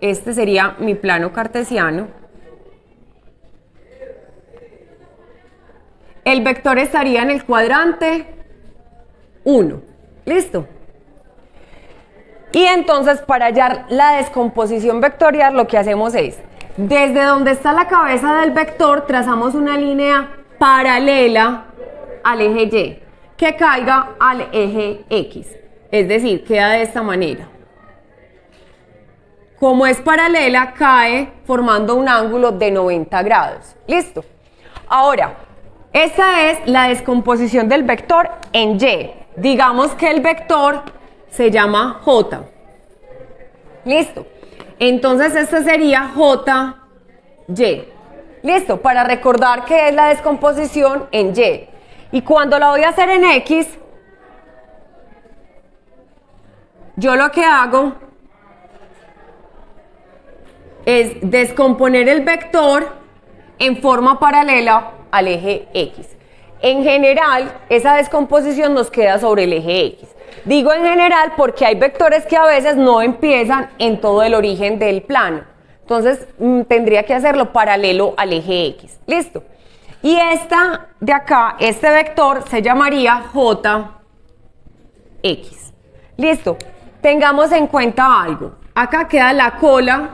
este sería mi plano cartesiano, el vector estaría en el cuadrante 1. ¿Listo? Y entonces, para hallar la descomposición vectorial, lo que hacemos es, desde donde está la cabeza del vector, trazamos una línea paralela al eje Y, que caiga al eje X. Es decir, queda de esta manera. Como es paralela, cae formando un ángulo de 90 grados. ¿Listo? Ahora, esta es la descomposición del vector en Y. Digamos que el vector se llama J. Listo. Entonces este sería JY. Listo, para recordar que es la descomposición en Y. Y cuando la voy a hacer en X, yo lo que hago es descomponer el vector en forma paralela al eje X. En general, esa descomposición nos queda sobre el eje X. Digo en general porque hay vectores que a veces no empiezan en todo el origen del plano. Entonces, tendría que hacerlo paralelo al eje X. ¿Listo? Y esta de acá, este vector se llamaría JX. ¿Listo? Tengamos en cuenta algo. Acá queda la cola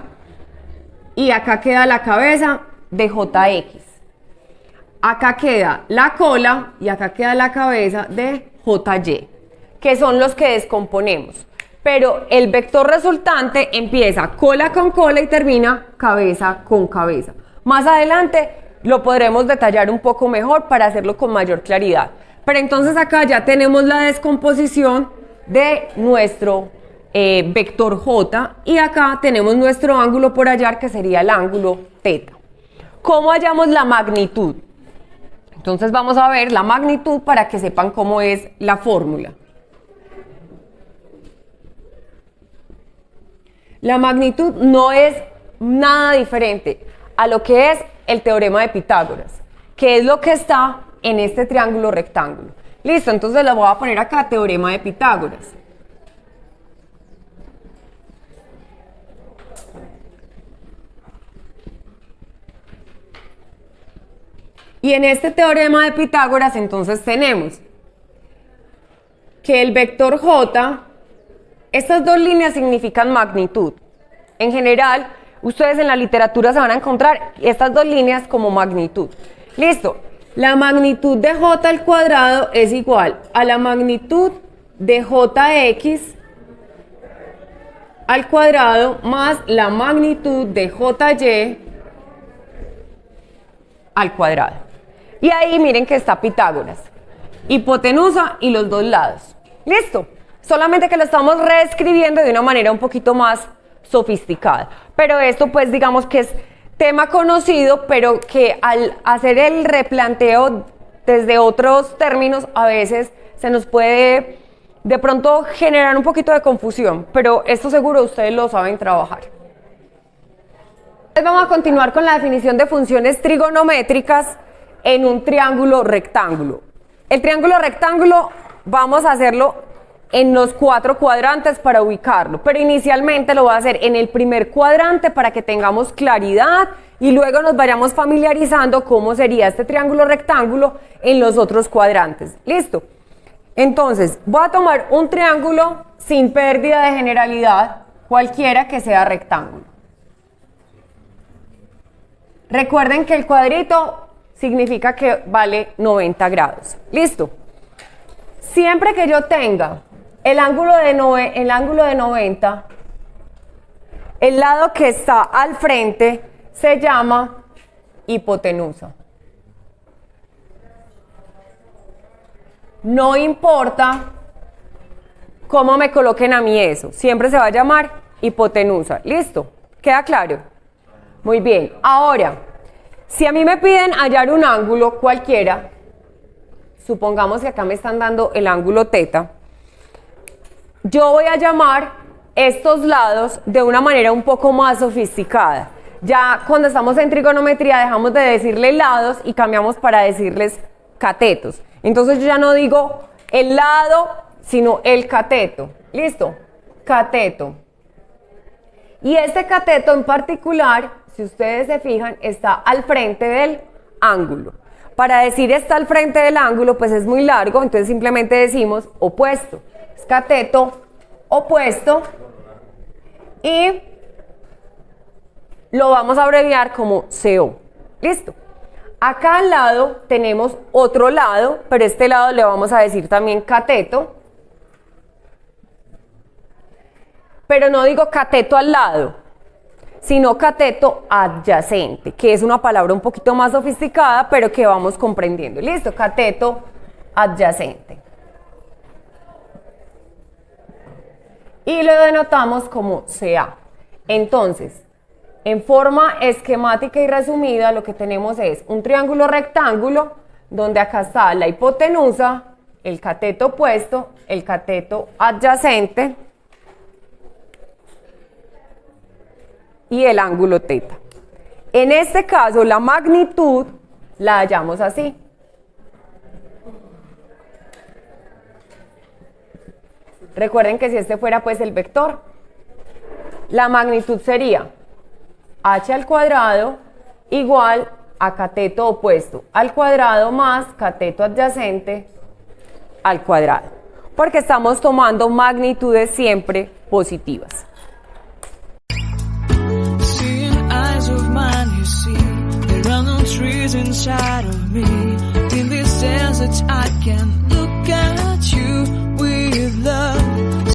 y acá queda la cabeza de JX. Acá queda la cola y acá queda la cabeza de JY, que son los que descomponemos. Pero el vector resultante empieza cola con cola y termina cabeza con cabeza. Más adelante lo podremos detallar un poco mejor para hacerlo con mayor claridad. Pero entonces acá ya tenemos la descomposición de nuestro vector J y acá tenemos nuestro ángulo por hallar que sería el ángulo teta. ¿Cómo hallamos la magnitud? Entonces vamos a ver la magnitud para que sepan cómo es la fórmula. La magnitud no es nada diferente a lo que es el teorema de Pitágoras, que es lo que está en este triángulo rectángulo. Listo, entonces le voy a poner acá teorema de Pitágoras. Y en este teorema de Pitágoras entonces tenemos que el vector J, estas dos líneas significan magnitud. En general, ustedes en la literatura se van a encontrar estas dos líneas como magnitud. Listo. La magnitud de J al cuadrado es igual a la magnitud de JX al cuadrado más la magnitud de JY al cuadrado. Y ahí miren que está Pitágoras, hipotenusa y los dos lados. Listo. Solamente que lo estamos reescribiendo de una manera un poquito más sofisticada. Pero esto pues digamos que es tema conocido, pero que al hacer el replanteo desde otros términos a veces se nos puede de pronto generar un poquito de confusión, pero esto seguro ustedes lo saben trabajar. Vamos a continuar con la definición de funciones trigonométricas en un triángulo rectángulo. El triángulo rectángulo vamos a hacerlo en los 4 cuadrantes para ubicarlo, pero inicialmente lo voy a hacer en el primer cuadrante para que tengamos claridad y luego nos vayamos familiarizando cómo sería este triángulo rectángulo en los otros cuadrantes. ¿Listo? Entonces, voy a tomar un triángulo sin pérdida de generalidad, cualquiera que sea rectángulo. Recuerden que el cuadrito significa que vale 90 grados. ¿Listo? Siempre que yo tenga el ángulo de 90, el lado que está al frente se llama hipotenusa. No importa cómo me coloquen a mí eso, siempre se va a llamar hipotenusa. ¿Listo? ¿Queda claro? Muy bien. Ahora, si a mí me piden hallar un ángulo cualquiera, supongamos que acá me están dando el ángulo teta, yo voy a llamar estos lados de una manera un poco más sofisticada. Ya cuando estamos en trigonometría dejamos de decirle lados y cambiamos para decirles catetos. Entonces yo ya no digo el lado, sino el cateto. ¿Listo? Cateto. Y este cateto en particular, si ustedes se fijan, está al frente del ángulo. Para decir está al frente del ángulo, pues es muy largo, entonces simplemente decimos opuesto. Es cateto opuesto y lo vamos a abreviar como CO. ¿Listo? Acá al lado tenemos otro lado, pero este lado le vamos a decir también cateto. Pero no digo cateto al lado, sino cateto adyacente, que es una palabra un poquito más sofisticada, pero que vamos comprendiendo. ¿Listo? Cateto adyacente. Y lo denotamos como CA. Entonces, en forma esquemática y resumida, lo que tenemos es un triángulo rectángulo, donde acá está la hipotenusa, el cateto opuesto, el cateto adyacente y el ángulo teta. En este caso, la magnitud la hallamos así. Recuerden que si este fuera pues el vector, la magnitud sería h al cuadrado igual a cateto opuesto al cuadrado más cateto adyacente al cuadrado, porque estamos tomando magnitudes siempre positivas. Trees inside of me, in this desert I can look at